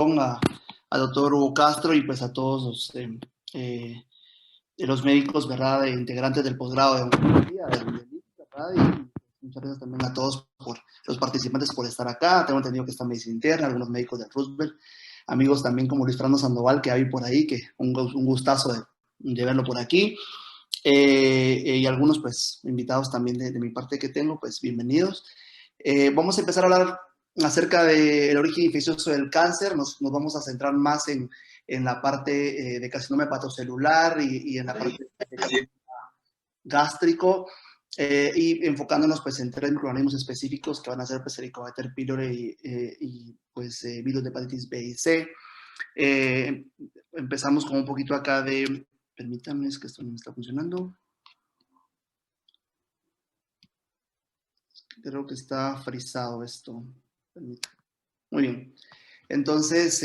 al doctor Hugo Castro y pues a todos los médicos, ¿verdad?, integrantes del posgrado de oncología, ¿verdad? Y muchas gracias también a todos por los participantes por estar acá. Tengo entendido que está medicina interna, algunos médicos de Roosevelt, amigos también como Luis Fernando Sandoval, que hay por ahí, que un gustazo de verlo por aquí. Y algunos, pues, invitados también de mi parte que tengo, pues, bienvenidos. Vamos a empezar a hablar acerca del origen infeccioso del cáncer. Nos vamos a centrar más en la parte de carcinoma hepatocelular y en la parte de carcinoma gástrico, y enfocándonos pues en 3 microorganismos específicos que van a ser pues, Helicobacter pylori y pues virus de hepatitis B y C. Empezamos con un poquito acá de, permítanme, es que esto no me está funcionando. Creo que está frisado esto. Permítanme. Muy bien. Entonces,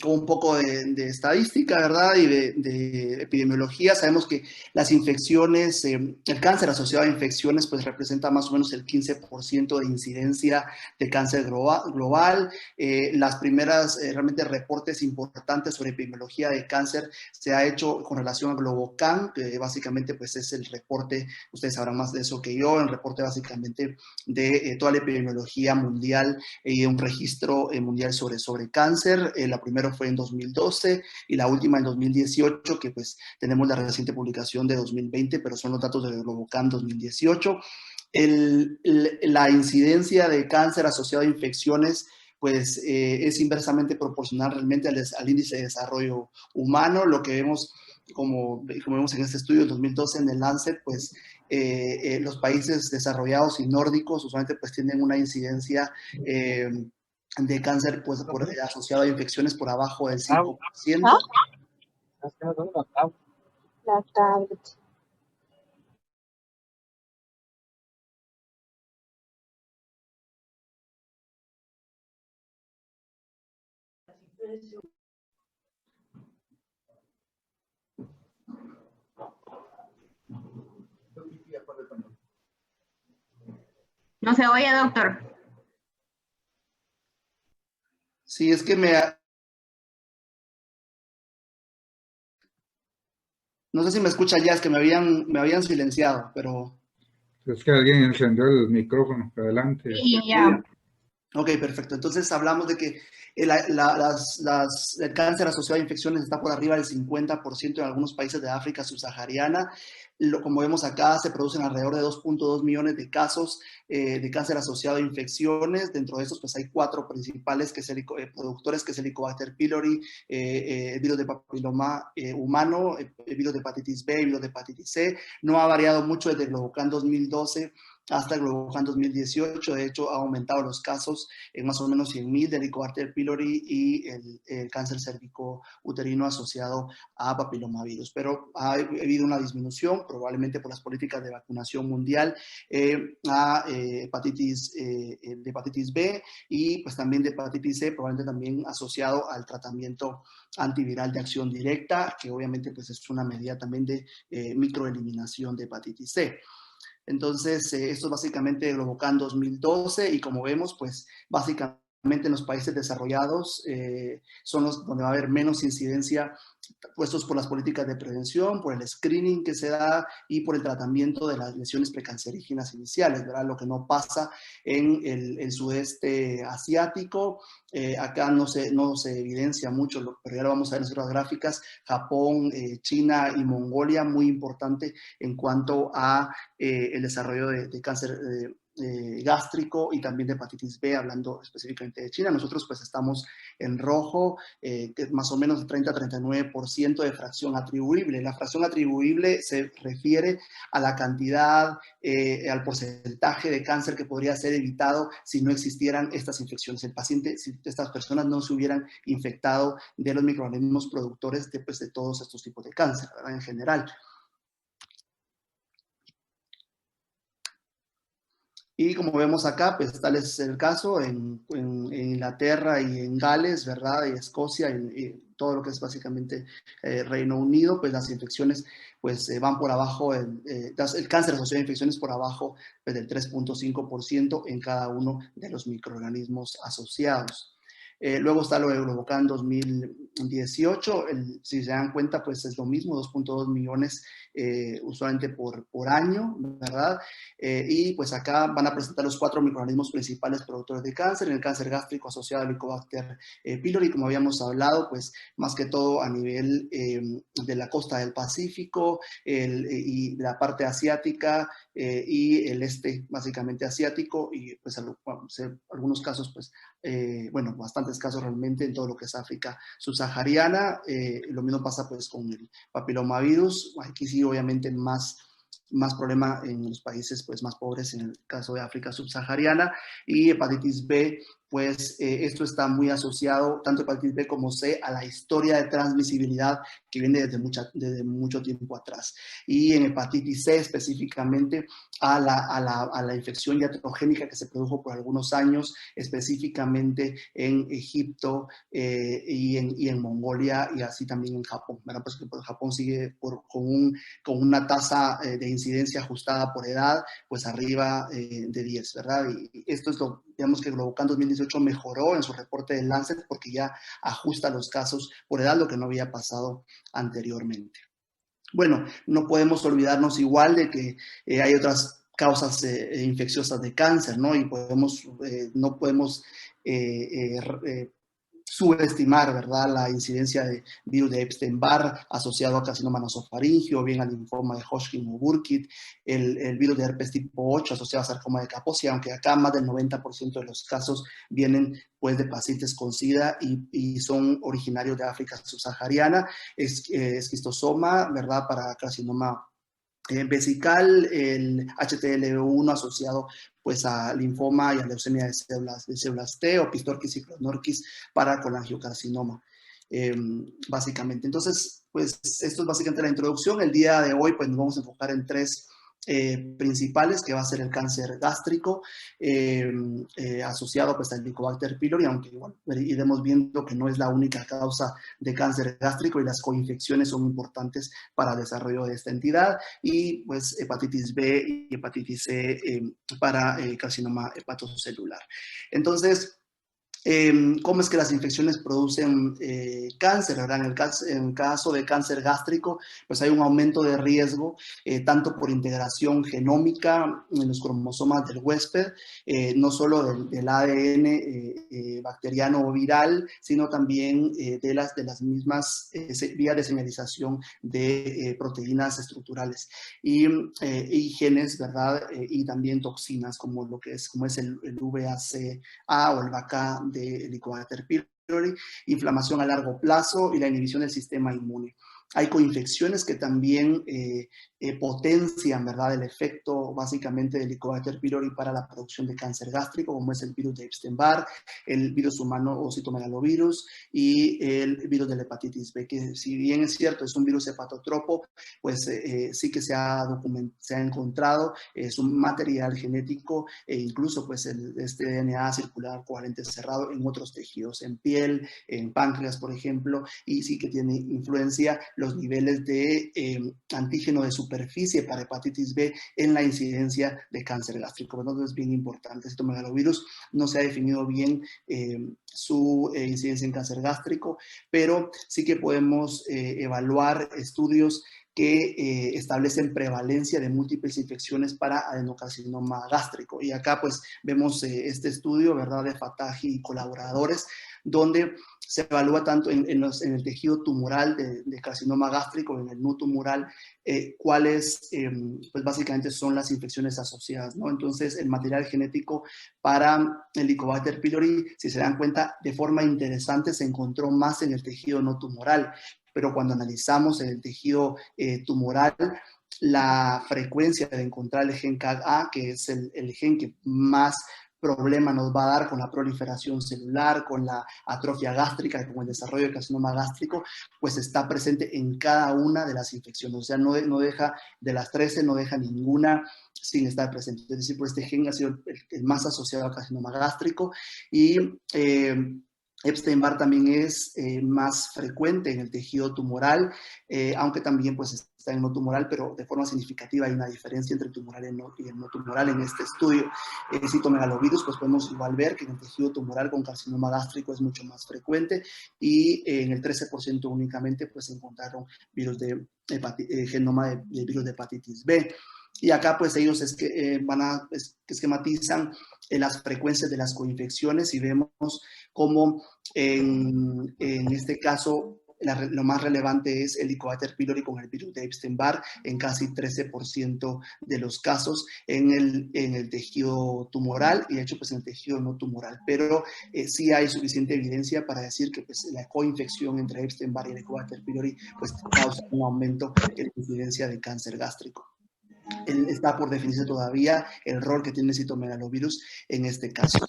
con un poco de estadística, ¿verdad? Y de epidemiología, sabemos que las infecciones, el cáncer asociado a infecciones, pues representa más o menos el 15% de incidencia de cáncer global. Las primeras realmente reportes importantes sobre epidemiología de cáncer se ha hecho con relación a GloboCan, que básicamente pues es el reporte, ustedes sabrán más de eso que yo, el reporte básicamente de toda la epidemiología mundial y un registro mundial sobre cáncer. La primera fue en 2012 y la última en 2018, que pues tenemos la reciente publicación de 2020, pero son los datos de GloboCan 2018. La incidencia de cáncer asociado a infecciones pues es inversamente proporcional realmente al índice de desarrollo humano. Lo que vemos, como vemos en este estudio del 2012 en el Lancet, pues los países desarrollados y nórdicos usualmente pues tienen una incidencia de cáncer pues, asociado a infecciones por abajo del 5%. ¿Ah? La tablet. No se oye, doctor. Sí, es que no sé si me escucha ya, es que me habían silenciado, pero... Es que alguien encendió el micrófono. Adelante. Sí, ya. Ok, perfecto. Entonces hablamos de que el cáncer asociado a infecciones está por arriba del 50% en algunos países de África subsahariana. Como vemos acá, se producen alrededor de 2.2 millones de casos de cáncer asociado a infecciones. Dentro de estos, pues hay 4 principales productores, que es Helicobacter pylori, virus de papiloma humano, virus de hepatitis B, virus de hepatitis C. No ha variado mucho desde GloboCan 2012 hasta GloboCan 2018. De hecho, ha aumentado los casos en más o menos 100,000 de Helicobacter pylori y el cáncer cérvico-uterino asociado a papilomavirus. Pero ha habido una disminución, probablemente por las políticas de vacunación mundial, a de hepatitis B y pues también de hepatitis C, probablemente también asociado al tratamiento antiviral de acción directa, que obviamente pues es una medida también de microeliminación de hepatitis C. Entonces, esto es básicamente GloboCan 2012 y como vemos, pues básicamente en los países desarrollados son los donde va a haber menos incidencia, puestos por las políticas de prevención, por el screening que se da y por el tratamiento de las lesiones precancerígenas iniciales, ¿verdad? Lo que no pasa en el sudeste asiático. Acá no se evidencia mucho, pero ya lo vamos a ver en otras gráficas. Japón, China y Mongolia, muy importante en cuanto a el desarrollo de cáncer gástrico y también de hepatitis B, hablando específicamente de China. Nosotros pues estamos en rojo, que es más o menos de 30 a 39% de fracción atribuible. La fracción atribuible se refiere a la cantidad, al porcentaje de cáncer que podría ser evitado si no existieran estas infecciones. El paciente, si estas personas no se hubieran infectado de los microorganismos productores de todos estos tipos de cáncer, ¿verdad? En general. Y como vemos acá, pues tal es el caso en Inglaterra y en Gales, ¿verdad? Y Escocia y todo lo que es básicamente Reino Unido, pues las infecciones pues van por abajo, el cáncer asociado a infecciones por abajo pues, del 3.5% en cada uno de los microorganismos asociados. Luego está lo de Globocan 2018, si se dan cuenta, pues es lo mismo, 2.2 millones usualmente por año, ¿verdad? Y pues acá van a presentar los 4 microorganismos principales productores de cáncer, el cáncer gástrico asociado al Helicobacter pylori, como habíamos hablado, pues más que todo a nivel de la costa del Pacífico y la parte asiática y el este básicamente asiático y pues algunos casos pues bueno, bastantes casos realmente en todo lo que es África subsahariana. Lo mismo pasa pues con el papilomavirus. Aquí sí obviamente más problema en los países pues más pobres, en el caso de África subsahariana. Y hepatitis B, pues esto está muy asociado, tanto hepatitis B como C, a la historia de transmisibilidad que viene desde mucho tiempo atrás. Y en hepatitis C específicamente a la infección iatrogénica que se produjo por algunos años, específicamente en Egipto y en Mongolia y así también en Japón, ¿verdad? Pues que Japón sigue con una tasa de incidencia ajustada por edad, pues arriba de 10, ¿verdad? Y esto es lo, digamos que Globocan 2018 mejoró en su reporte de Lancet porque ya ajusta los casos por edad, lo que no había pasado anteriormente. Bueno, no podemos olvidarnos igual de que hay otras causas infecciosas de cáncer, ¿no? Y no podemos subestimar, ¿verdad?, la incidencia de virus de Epstein-Barr asociado a carcinoma nasofaríngeo, o bien al linfoma de Hodgkin o Burkitt, el virus de herpes tipo 8 asociado a sarcoma de Kaposi, aunque acá más del 90% de los casos vienen pues de pacientes con SIDA y son originarios de África subsahariana, esquistosoma, ¿verdad?, para carcinoma vesical, el HTLV1 asociado pues a linfoma y a leucemia de células T, o Pistorchis y Clonorchis para colangiocarcinoma, básicamente. Entonces, pues esto es básicamente la introducción. El día de hoy pues nos vamos a enfocar en 3 principales, que va a ser el cáncer gástrico asociado pues al Helicobacter pylori, aunque igual iremos viendo que no es la única causa de cáncer gástrico y las coinfecciones son importantes para el desarrollo de esta entidad, y pues hepatitis B y hepatitis C para carcinoma hepatocelular. Entonces, ¿cómo es que las infecciones producen cáncer? ¿Verdad? En el caso de cáncer gástrico, pues hay un aumento de riesgo, tanto por integración genómica en los cromosomas del huésped, no solo del ADN bacteriano o viral, sino también de las mismas vías de señalización de proteínas estructurales y genes, ¿verdad? Y también toxinas como es el VACA o el VACA de Helicobacter pylori, inflamación a largo plazo y la inhibición del sistema inmune. Hay coinfecciones que también potencian, ¿verdad?, el efecto básicamente del Helicobacter pylori para la producción de cáncer gástrico, como es el virus de Epstein-Barr, el virus humano o citomegalovirus y el virus de la hepatitis B, que si bien es cierto, es un virus hepatotropo, pues sí que se ha encontrado su material genético e incluso pues este DNA circular covalente cerrado en otros tejidos, en piel, en páncreas, por ejemplo, y sí que tiene influencia los niveles de antígeno de superficie para hepatitis B en la incidencia de cáncer gástrico. Entonces es bien importante. Este megalovirus no se ha definido bien su incidencia en cáncer gástrico, pero sí que podemos evaluar estudios que establecen prevalencia de múltiples infecciones para adenocarcinoma gástrico. Y acá pues vemos este estudio, ¿verdad?, de Fatahi y colaboradores, donde se evalúa tanto en el tejido tumoral de carcinoma gástrico, en el no tumoral, cuáles pues básicamente son las infecciones asociadas, ¿no? Entonces el material genético para el Helicobacter pylori, si se dan cuenta, de forma interesante se encontró más en el tejido no tumoral, pero cuando analizamos el tejido tumoral, la frecuencia de encontrar el gen CAG-A, que es el gen que más problema nos va a dar con la proliferación celular, con la atrofia gástrica, con el desarrollo de carcinoma gástrico, pues está presente en cada una de las infecciones. O sea, no deja, de las 13, no deja ninguna sin estar presente. Es decir, pues este gen ha sido el más asociado al carcinoma gástrico y Epstein-Barr también es más frecuente en el tejido tumoral, aunque también pues está en no tumoral, pero de forma significativa hay una diferencia entre el tumoral y el no tumoral en este estudio. Citomegalovirus, pues podemos igual ver que en el tejido tumoral con carcinoma gástrico es mucho más frecuente, y en el 13% únicamente pues encontraron virus de genoma de virus de hepatitis B. Y acá pues ellos esquematizan las frecuencias de las coinfecciones y vemos cómo en este caso lo más relevante es Helicobacter pylori con el virus de Epstein-Barr en casi 13% de los casos en el tejido tumoral, y de hecho pues en el tejido no tumoral, pero sí hay suficiente evidencia para decir que pues la coinfección entre Epstein-Barr y Helicobacter pylori pues causa un aumento en la incidencia de cáncer gástrico. Está por definirse todavía el rol que tiene el citomegalovirus en este caso.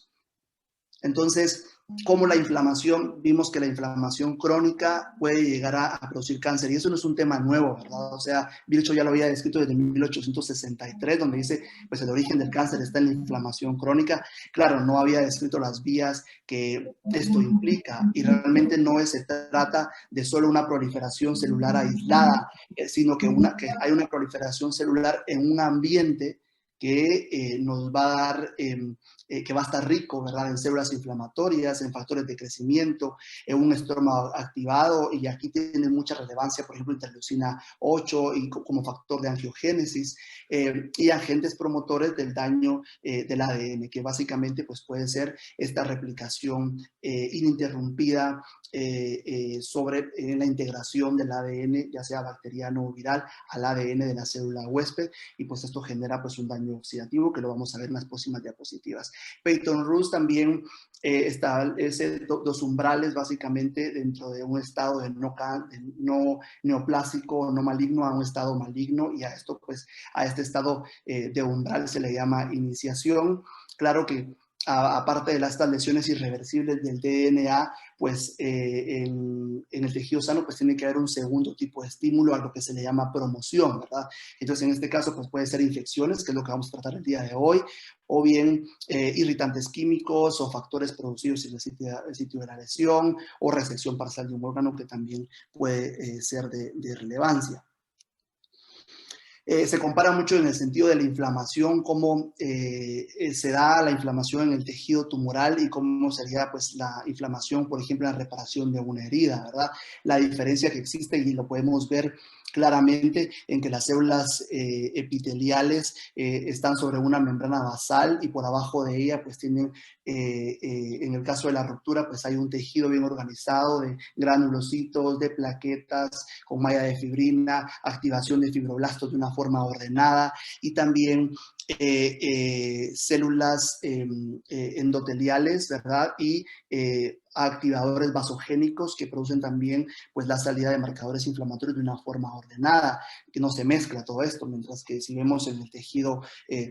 Entonces, como la inflamación, vimos que la inflamación crónica puede llegar a producir cáncer, y eso no es un tema nuevo, ¿verdad? O sea, Virchow ya lo había descrito desde 1863, donde dice, pues el origen del cáncer está en la inflamación crónica. Claro, no había descrito las vías que esto implica, y realmente no se trata de solo una proliferación celular aislada, sino que hay una proliferación celular en un ambiente que nos va a dar, que va a estar rico, ¿verdad?, en células inflamatorias, en factores de crecimiento, en un estroma activado, y aquí tiene mucha relevancia, por ejemplo, interleucina 8 y como factor de angiogénesis, y agentes promotores del daño del ADN, que básicamente pues, puede ser esta replicación ininterrumpida sobre la integración del ADN, ya sea bacteriano o viral, al ADN de la célula huésped, y pues esto genera pues un daño oxidativo que lo vamos a ver en las próximas diapositivas. Peyton-Roos también establece dos umbrales básicamente dentro de un estado de no neoplásico, no maligno, a un estado maligno, y a este estado de umbral se le llama iniciación. Claro que aparte de estas lesiones irreversibles del DNA, pues en el tejido sano pues tiene que haber un segundo tipo de estímulo, a lo que se le llama promoción, ¿verdad? Entonces en este caso pues puede ser infecciones, que es lo que vamos a tratar el día de hoy, o bien irritantes químicos o factores producidos en el sitio de la lesión, o resección parcial de un órgano, que también puede ser de relevancia. Se compara mucho en el sentido de la inflamación, cómo se da la inflamación en el tejido tumoral y cómo sería pues, la inflamación, por ejemplo, en la reparación de una herida, ¿verdad? La diferencia que existe, y lo podemos ver claramente en que las células epiteliales están sobre una membrana basal, y por abajo de ella pues tienen, en el caso de la ruptura, pues hay un tejido bien organizado de granulocitos, de plaquetas con malla de fibrina, activación de fibroblastos de una forma ordenada, y también células endoteliales, ¿verdad? Y activadores vasogénicos que producen también pues, la salida de marcadores inflamatorios de una forma ordenada, que no se mezcla todo esto, mientras que si vemos en el tejido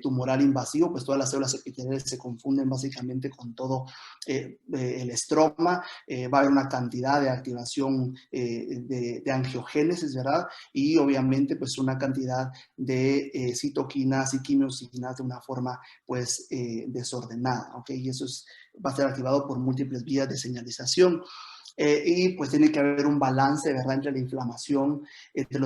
tumoral invasivo, pues todas las células epiteliales se confunden básicamente con todo el estroma, va a haber una cantidad de activación de angiogénesis, ¿verdad? Y obviamente pues una cantidad de citoquinas y quimiosinas de una forma pues desordenada, ¿ok? Y eso va a ser activado por múltiples vías de señalización. Y pues tiene que haber un balance, ¿verdad?, entre la inflamación, el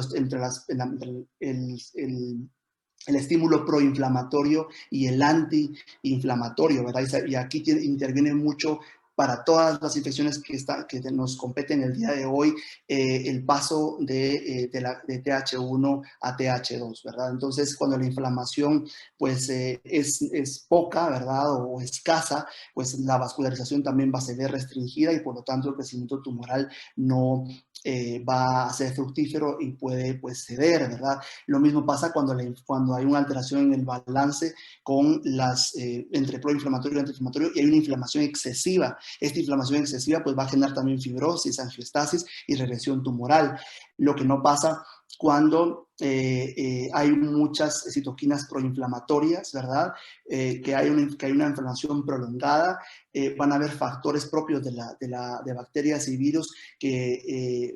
estímulo proinflamatorio y el antiinflamatorio, ¿verdad? Y aquí interviene mucho para todas las infecciones que nos competen el día de hoy, el paso de TH1 a TH2, ¿verdad? Entonces, cuando la inflamación pues es poca, ¿verdad?, o escasa, pues la vascularización también va a ser restringida, y por lo tanto el crecimiento tumoral no va a ser fructífero y puede pues ceder, ¿verdad? Lo mismo pasa cuando hay una alteración en el balance con entre proinflamatorio y antiinflamatorio, y hay una inflamación excesiva. Esta inflamación excesiva pues va a generar también fibrosis, angiostasis y regresión tumoral. Lo que no pasa cuando hay muchas citoquinas proinflamatorias, ¿verdad? Que hay una inflamación prolongada, van a haber factores propios de bacterias y virus que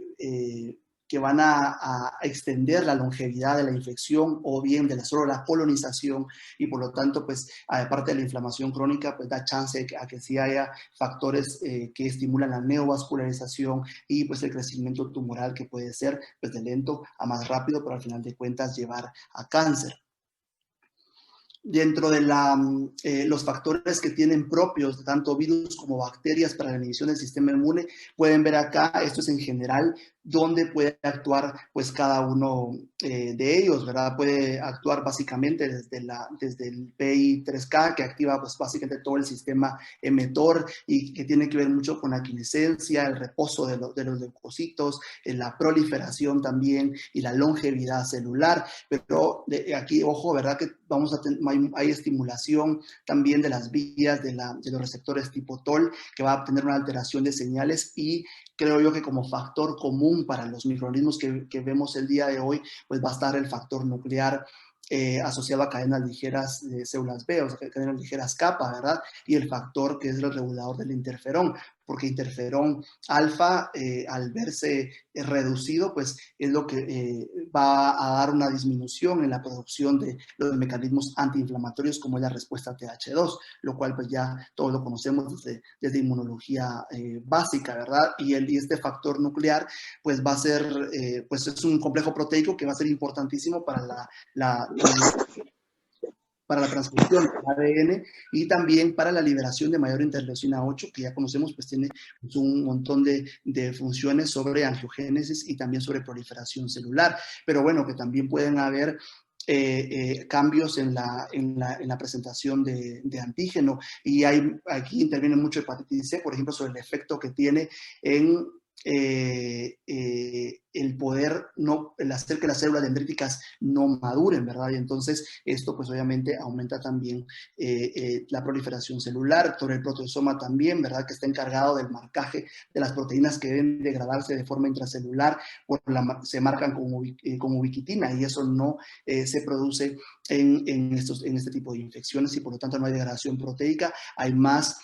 que van a extender la longevidad de la infección o bien solo la colonización, y por lo tanto, pues, aparte de la inflamación crónica, pues da chance a que sí haya factores que estimulan la neovascularización y pues el crecimiento tumoral, que puede ser pues de lento a más rápido, pero al final de cuentas llevar a cáncer. Dentro de los factores que tienen propios tanto virus como bacterias para la inhibición del sistema inmune, pueden ver acá, esto es en general, dónde puede actuar pues cada uno de ellos, ¿verdad? Puede actuar básicamente desde el PI3K, que activa pues básicamente todo el sistema mTOR y que tiene que ver mucho con la quiescencia, el reposo de los leucocitos, la proliferación también y la longevidad celular. Pero aquí, ojo, ¿verdad? Que hay estimulación también de las vías de los receptores tipo TOL, que va a tener una alteración de señales, y creo yo que como factor común para los microorganismos que vemos el día de hoy, pues va a estar el factor nuclear asociado a cadenas ligeras de células B, o sea, cadenas ligeras kappa, ¿verdad? Y el factor que es el regulador del interferón, porque interferón alfa, al verse reducido, pues es lo que va a dar una disminución en la producción de los mecanismos antiinflamatorios, como es la respuesta TH2, lo cual pues ya todos lo conocemos desde inmunología básica, ¿verdad? Y este factor nuclear pues va a ser, pues es un complejo proteico que va a ser importantísimo para para la transcripción del ADN y también para la liberación de mayor interleucina 8, que ya conocemos, pues tiene un montón de funciones sobre angiogénesis y también sobre proliferación celular. Pero bueno, que también pueden haber cambios en la presentación de antígeno, y aquí interviene mucho hepatitis C, por ejemplo, sobre el efecto que tiene en el poder, el hacer que las células dendríticas no maduren, ¿verdad? Y entonces esto pues obviamente aumenta también la proliferación celular. Sobre el proteosoma también, ¿verdad? Que está encargado del marcaje de las proteínas que deben degradarse de forma intracelular, se marcan como ubiquitina, y eso no se produce en este tipo de infecciones, y por lo tanto no hay degradación proteica, hay más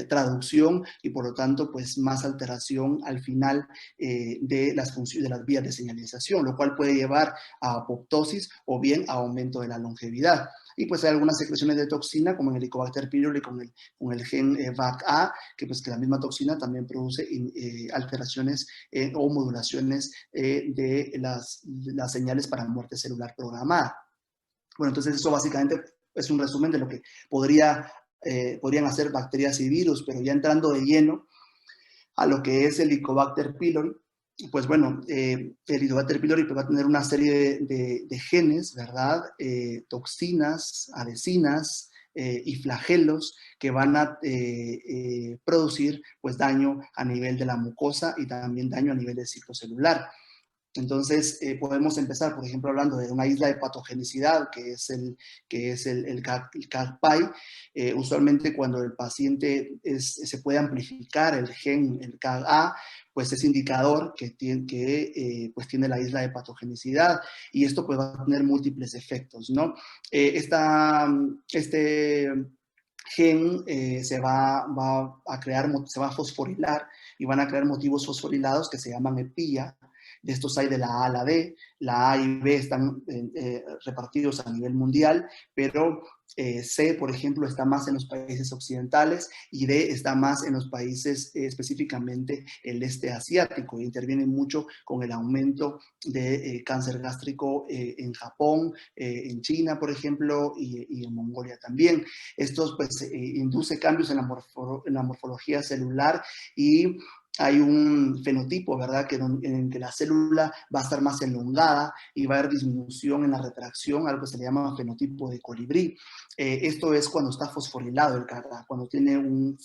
traducción y por lo tanto pues más alteración al final de las funciones de las vías de señalización, lo cual puede llevar a apoptosis o bien a aumento de la longevidad. Y pues hay algunas secreciones de toxina, como en el Helicobacter pylori con el gen VAC-A, que pues que la misma toxina también produce alteraciones o modulaciones de las señales para muerte celular programada. Bueno, entonces eso básicamente es un resumen de lo que podrían hacer bacterias y virus, pero ya entrando de lleno a lo que es el Helicobacter pylori, pues bueno, el Helicobacter pylori va a tener una serie de genes, ¿verdad? Toxinas, adhesinas y flagelos que van a producir pues daño a nivel de la mucosa y también daño a nivel del ciclo celular. Entonces, podemos empezar, por ejemplo, hablando de una isla de patogenicidad, que es el CAG-PAI. Usualmente, cuando el paciente se puede amplificar el gen, el CAG-A, pues es indicador que pues tiene la isla de patogenicidad, y esto pues va a tener múltiples efectos, ¿no? Este gen se va a fosforilar, y van a crear motivos fosforilados que se llaman EPIA. De estos hay de la A a la D. La A y B están repartidos a nivel mundial, pero C, por ejemplo, está más en los países occidentales, y D está más en los países, específicamente el este asiático, e interviene mucho con el aumento de cáncer gástrico en Japón, en China, por ejemplo, y en Mongolia también. Esto pues induce cambios en la morfología celular, y hay un fenotipo, ¿verdad?, en que la célula va a estar más elongada y va a haber disminución en la retracción, algo que se le llama fenotipo de colibrí. Esto es cuando está fosforilado el CAG-A, cuando tiene un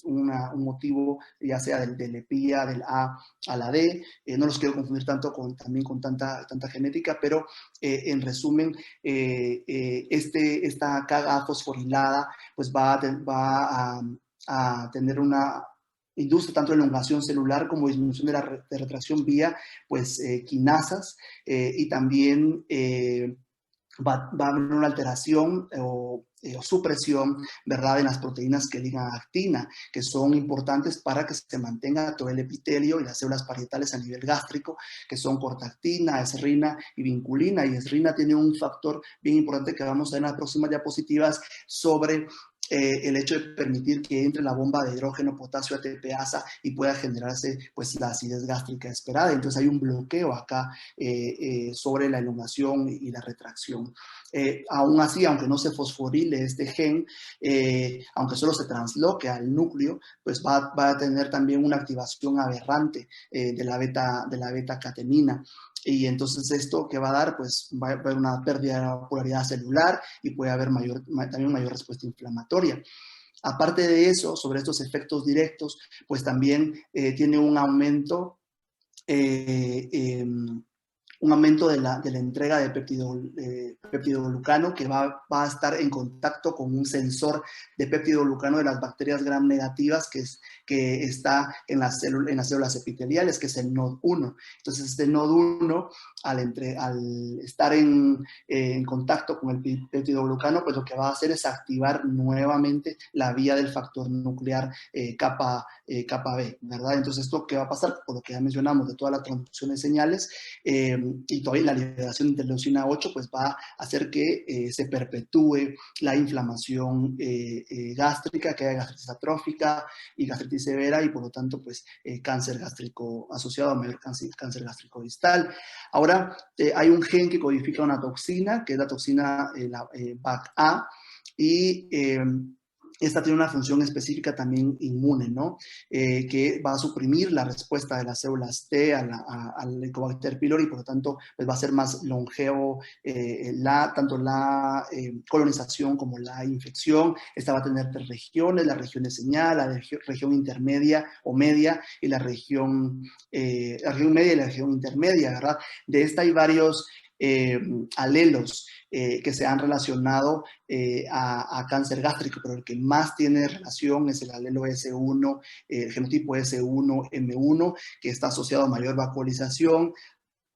motivo, ya sea del EPIA, del A a la D. No los quiero confundir tanto también con tanta genética, pero en resumen, esta CAG-A fosforilada pues va a tener induce tanto elongación celular como disminución de retracción vía pues quinasas, y también va a haber una alteración o supresión, ¿verdad?, en las proteínas que ligan a actina, que son importantes para que se mantenga todo el epitelio y las células parietales a nivel gástrico, que son cortactina, esrina y vinculina. Y esrina tiene un factor bien importante que vamos a ver en las próximas diapositivas sobre el hecho de permitir que entre la bomba de hidrógeno, potasio, ATPasa y pueda generarse pues la acidez gástrica esperada. Entonces hay un bloqueo acá sobre la elongación y la retracción. Aún así, aunque no se fosforile este gen, aunque solo se transloque al núcleo, pues va a tener también una activación aberrante de la beta-catenina. Y entonces esto que va a dar, pues va a haber una pérdida de polaridad celular y puede haber también mayor respuesta inflamatoria. Aparte de eso, sobre estos efectos directos, pues también tiene un aumento de la entrega de peptidoglucano que va a estar en contacto con un sensor de peptidoglucano de las bacterias gram negativas que está en las células epiteliales, que es el NOD1. Entonces, este NOD1, al estar en contacto con el peptidoglucano, pues lo que va a hacer es activar nuevamente la vía del factor nuclear capa B, ¿verdad? Entonces, ¿esto qué va a pasar? Por lo que ya mencionamos de toda la transducción de señales, y todavía la liberación de interleucina 8 pues va a hacer que se perpetúe la inflamación gástrica, que haya gastritis atrófica y gastritis severa y por lo tanto pues cáncer gástrico asociado a mayor cáncer gástrico distal. Ahora hay un gen que codifica una toxina, que es la toxina BAC-A, y esta tiene una función específica también inmune, ¿no? Que va a suprimir la respuesta de las células T al Helicobacter pylori y por lo tanto pues va a ser más longevo tanto la colonización como la infección. Esta va a tener 3 regiones, la región de señal, la región intermedia o media y la región media y la región intermedia, ¿verdad? De esta hay varios alelos que se han relacionado a cáncer gástrico, pero el que más tiene relación es el alelo S1, el genotipo S1M1, que está asociado a mayor vacuolización,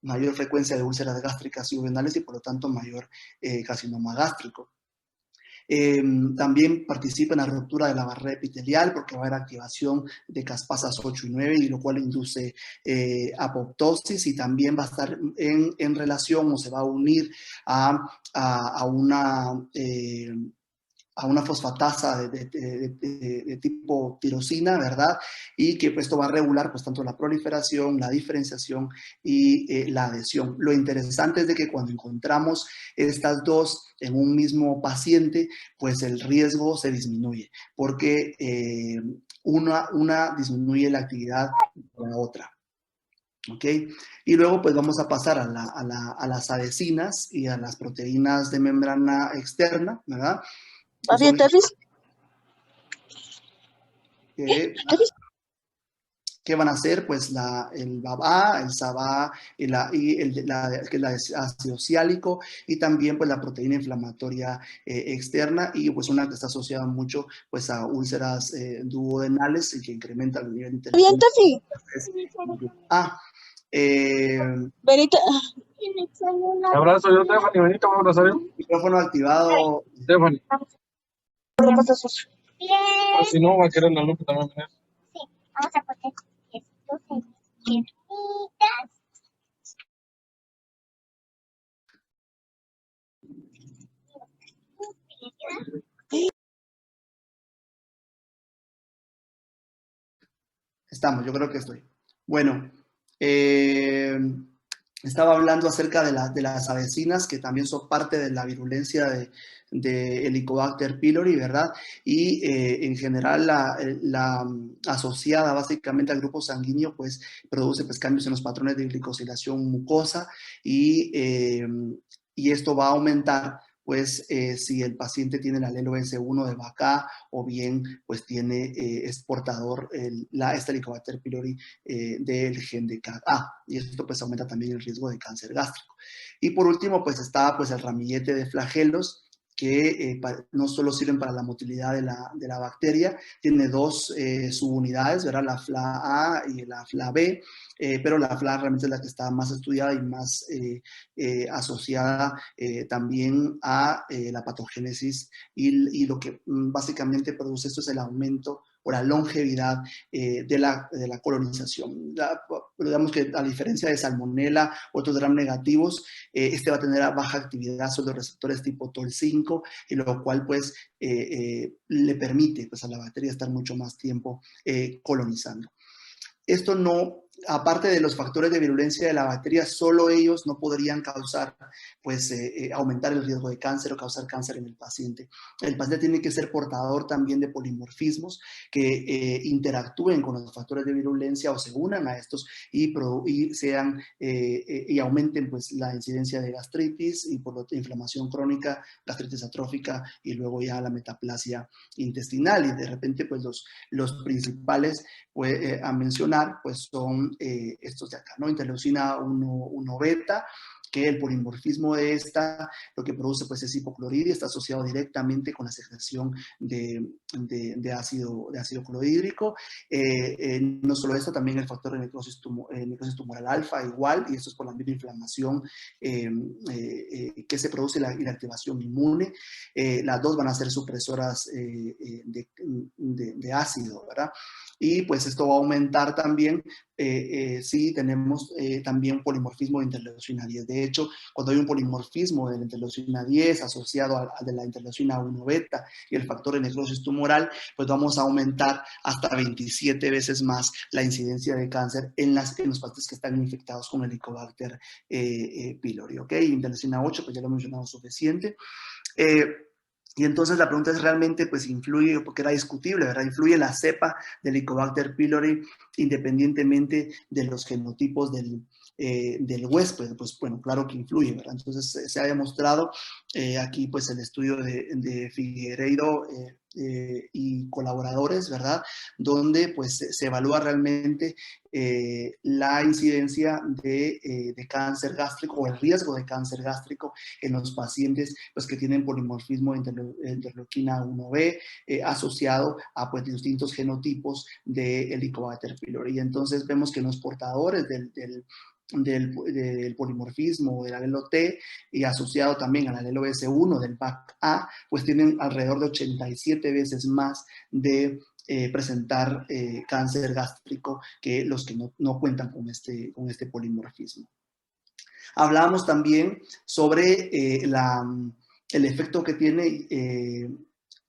mayor frecuencia de úlceras gástricas y urinales y por lo tanto mayor carcinoma gástrico. También participa en la ruptura de la barrera epitelial porque va a haber activación de caspasas 8 y 9 y lo cual induce apoptosis y también va a estar en relación o se va a unir a una fosfatasa de tipo tirosina, ¿verdad? Y que pues, esto va a regular pues tanto la proliferación, la diferenciación y la adhesión. Lo interesante es de que cuando encontramos estas dos en un mismo paciente, pues el riesgo se disminuye, porque una disminuye la actividad de la otra. ¿Ok? Y luego pues vamos a pasar a las adhesinas y a las proteínas de membrana externa, ¿verdad? ¿Qué van a hacer? Pues el BABA, el SABA que es ácido ciálico y también pues la proteína inflamatoria externa y pues una que está asociada mucho pues a úlceras duodenales y que incrementa el nivel de Benito. Abrazo yo, Stephanie. Benito, un abrazo yo. Micrófono activado. Stephanie. O si no, va a querer la Lupe también venir. Sí, vamos a poner estos en Estamos, yo creo que estoy. Bueno, estaba hablando acerca de las adhesinas, que también son parte de la virulencia de Helicobacter pylori, ¿verdad? Y en general la asociada básicamente al grupo sanguíneo, pues produce pues, cambios en los patrones de glicosilación mucosa y esto va a aumentar pues si el paciente tiene el alelo S1 de BAC-A o bien pues es portador este Helicobacter pylori del gen de CAG-A y esto pues aumenta también el riesgo de cáncer gástrico. Y por último pues está pues el ramillete de flagelos que no solo sirven para la motilidad de la bacteria, tiene dos subunidades, ¿verdad? La FLA-A y la FLA-B, pero la FLA realmente es la que está más estudiada y más asociada también a la patogénesis y lo que básicamente produce esto es el aumento o la longevidad de la colonización. Digamos que a diferencia de Salmonella o otros gram negativos, este va a tener baja actividad sobre los receptores tipo TOL5, y lo cual pues le permite pues, a la bacteria estar mucho más tiempo colonizando. Esto no, aparte de los factores de virulencia de la bacteria, solo ellos no podrían causar, pues, aumentar el riesgo de cáncer o causar cáncer en el paciente. El paciente tiene que ser portador también de polimorfismos que interactúen con los factores de virulencia o se unan a estos y sean, y aumenten, pues, la incidencia de gastritis y por lo tanto inflamación crónica, gastritis atrófica y luego ya la metaplasia intestinal. Y de repente, pues, los principales pues, a mencionar, pues son estos de acá, ¿no? Interleucina 1 beta, que el polimorfismo de esta lo que produce pues es hipoclorhidria, está asociado directamente con la secreción de ácido clorhídrico. No solo esto, también el factor de necrosis tumoral alfa igual, y esto es por la misma inflamación que se produce y la activación inmune. Las dos van a ser supresoras de ácido, ¿verdad? Y pues esto va a aumentar también si tenemos también polimorfismo de interleucina 10. De hecho, cuando hay un polimorfismo de la interleucina 10 asociado al de la interleucina 1 beta y el factor de necrosis tumoral, pues vamos a aumentar hasta 27 veces más la incidencia de cáncer en los pacientes que están infectados con Helicobacter pylori, ¿ok? Interleucina 8, pues ya lo he mencionado suficiente. Y entonces la pregunta es realmente, pues, influye, porque era discutible, ¿verdad? ¿Influye la cepa del Helicobacter pylori independientemente de los genotipos del huésped? Pues, bueno, claro que influye, ¿verdad? Entonces, se ha demostrado aquí, pues, el estudio de Figueiredo y colaboradores, ¿verdad? Donde, pues, se evalúa realmente la incidencia de cáncer gástrico o el riesgo de cáncer gástrico en los pacientes pues, que tienen polimorfismo de interleuquina 1B asociado a pues, distintos genotipos de Helicobacter pylori. Y entonces vemos que los portadores del polimorfismo del alelo T y asociado también al alelo S1 del BAC-A, pues tienen alrededor de 87 veces más de presentar cáncer gástrico que los que no cuentan con este polimorfismo. Hablamos también sobre el efecto que tiene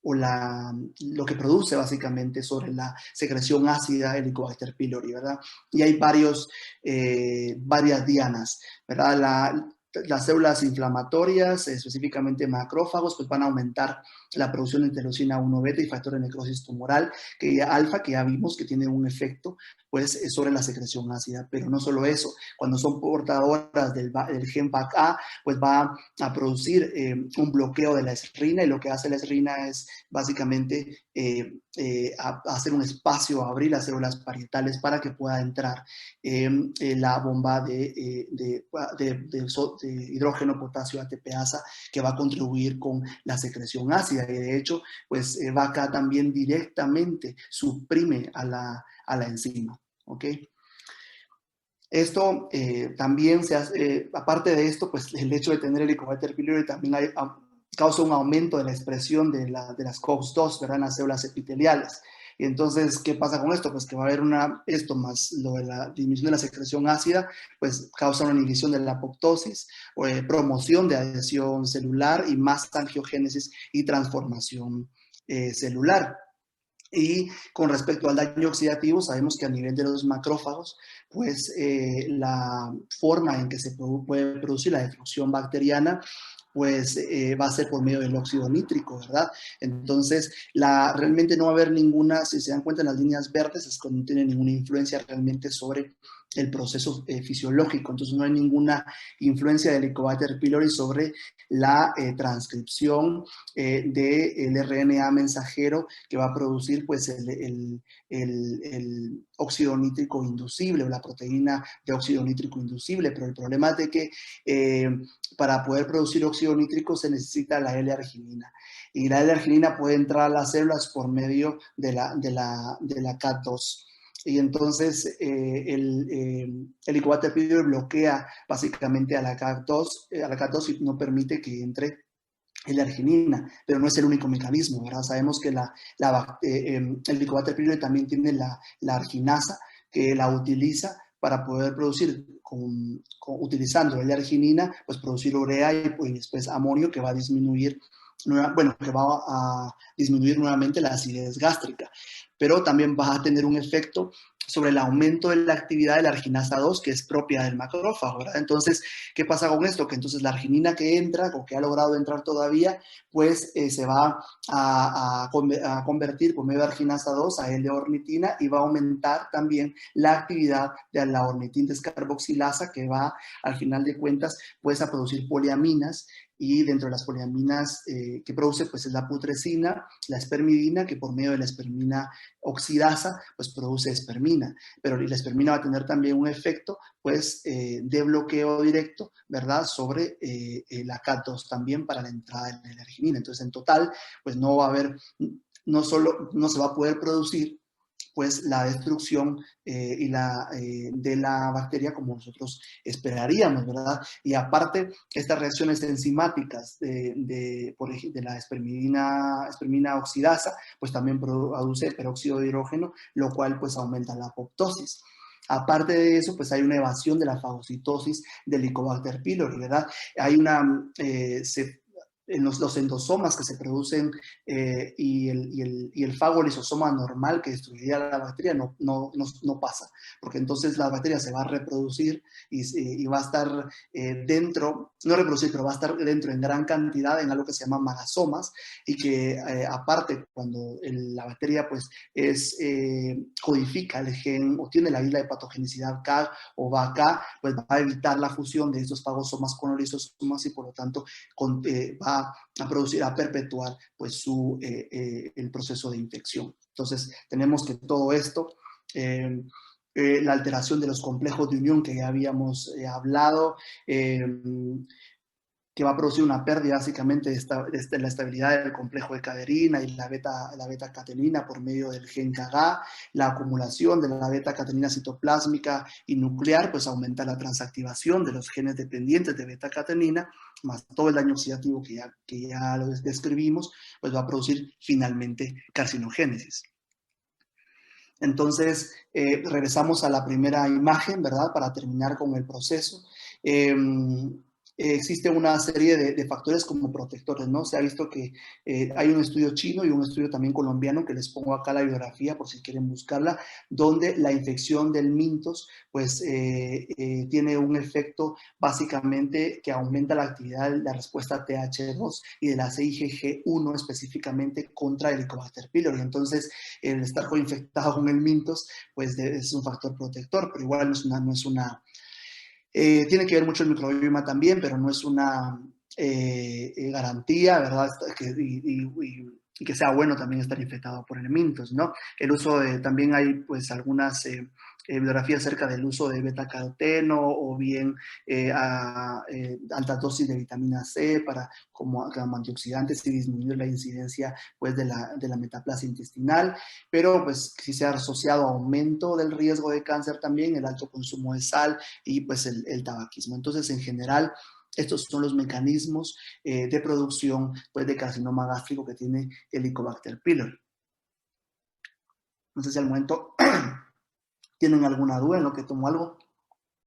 o lo que produce básicamente sobre la secreción ácida Helicobacter pylori, ¿verdad? Y hay varias dianas, ¿verdad? Las células inflamatorias, específicamente macrófagos, pues van a aumentar la producción de interleucina 1 beta y factor de necrosis tumoral, alfa, que ya vimos que tiene un efecto pues, sobre la secreción ácida. Pero no solo eso, cuando son portadoras del gen BAC-A, pues va a producir un bloqueo de la esrina, y lo que hace la esrina es básicamente hacer un espacio, abrir las células parietales para que pueda entrar la bomba de hidrógeno, potasio, ATPasa, que va a contribuir con la secreción ácida. Y de hecho, pues VACA también directamente suprime a la enzima, ¿ok? Esto también se hace, aparte de esto, pues el hecho de tener Helicobacter pylori también causa un aumento de la expresión de las COX-2, ¿verdad? En las células epiteliales. Y entonces, ¿qué pasa con esto? Pues que va a haber esto más lo de la disminución de la secreción ácida, pues causa una inhibición de la apoptosis, promoción de adhesión celular y más angiogénesis y transformación celular. Y con respecto al daño oxidativo, sabemos que a nivel de los macrófagos, pues la forma en que se puede producir la destrucción bacteriana, pues va a ser por medio del óxido nítrico, ¿verdad? Entonces, realmente no va a haber ninguna, si se dan cuenta en las líneas verdes, es que no tiene ninguna influencia realmente sobre el proceso fisiológico. Entonces no hay ninguna influencia del Helicobacter pylori sobre la transcripción del RNA mensajero que va a producir pues, el óxido nítrico inducible o la proteína de óxido nítrico inducible. Pero el problema es de que para poder producir óxido nítrico se necesita la L-arginina. Y la L-arginina puede entrar a las células por medio de la CAT2. Y entonces el Helicobacter pylori bloquea básicamente a la CAT2 y no permite que entre la arginina, pero no es el único mecanismo, ¿verdad? Sabemos que el Helicobacter pylori también tiene la arginasa que la utiliza para poder producir, utilizando la arginina, pues producir urea y pues, después amonio que va a disminuir que va a disminuir nuevamente la acidez gástrica, pero también va a tener un efecto sobre el aumento de la actividad de la arginasa 2, que es propia del macrófago, ¿verdad? Entonces, ¿qué pasa con esto? Que entonces la arginina que entra, o que ha logrado entrar todavía, pues se va a convertir por medio de arginasa 2 a L-ornitina y va a aumentar también la actividad de la ornitina descarboxilasa, que va, al final de cuentas, pues a producir poliaminas, y dentro de las poliaminas que produce pues es la putrescina, la espermidina, que por medio de la espermina oxidasa pues produce espermina, pero la espermina va a tener también un efecto pues de bloqueo directo, ¿verdad?, sobre la CAT2 también para la entrada de la arginina. Entonces en total pues no va a haber, no se va a poder producir pues la destrucción de la bacteria como nosotros esperaríamos, ¿verdad? Y aparte, estas reacciones enzimáticas de la espermina oxidasa, pues también produce peróxido de hidrógeno, lo cual pues aumenta la apoptosis. Aparte de eso, pues hay una evasión de la fagocitosis del Helicobacter pylori, ¿verdad? Hay los endosomas que se producen y el fagolisosoma normal que destruiría la bacteria no pasa, porque entonces la bacteria se va a reproducir y va a estar dentro, no reproducir, pero va a estar dentro en gran cantidad en algo que se llama magasomas, y que aparte cuando la bacteria pues codifica el gen o tiene la isla de patogenicidad K o BAK, pues va a evitar la fusión de estos fagosomas con los lisosomas y por lo tanto va a producir, a perpetuar pues el proceso de infección. Entonces tenemos que todo esto, la alteración de los complejos de unión que ya habíamos hablado, que va a producir una pérdida básicamente de la estabilidad del complejo de caderina y la beta-catenina por medio del gen KGA, la acumulación de la beta-catenina citoplásmica y nuclear, pues aumenta la transactivación de los genes dependientes de beta-catenina, más todo el daño oxidativo que ya lo describimos, pues va a producir finalmente carcinogénesis. Entonces, regresamos a la primera imagen, ¿verdad?, para terminar con el proceso. Existe una serie de factores como protectores, ¿no? Se ha visto que hay un estudio chino y un estudio también colombiano, que les pongo acá la bibliografía por si quieren buscarla, donde la infección del mintos pues tiene un efecto básicamente que aumenta la actividad de la respuesta TH2 y de la CIGG1 específicamente contra el Helicobacter pylori. Entonces, el estar infectado con el mintos pues es un factor protector, pero igual no es una tiene que ver mucho el microbioma también, pero no es una garantía, ¿verdad? Y que sea bueno también estar infectado por elementos, ¿no? El uso también hay pues algunas bibliografías acerca del uso de beta-caroteno o bien altas dosis de vitamina C como antioxidantes y disminuir la incidencia pues de la metaplasia intestinal, pero pues sí se ha asociado a aumento del riesgo de cáncer también, el alto consumo de sal y pues el tabaquismo. Entonces, en general, estos son los mecanismos de producción pues, de carcinoma gástrico que tiene el Helicobacter pylori. No sé si al momento tienen alguna duda en lo que tomo algo.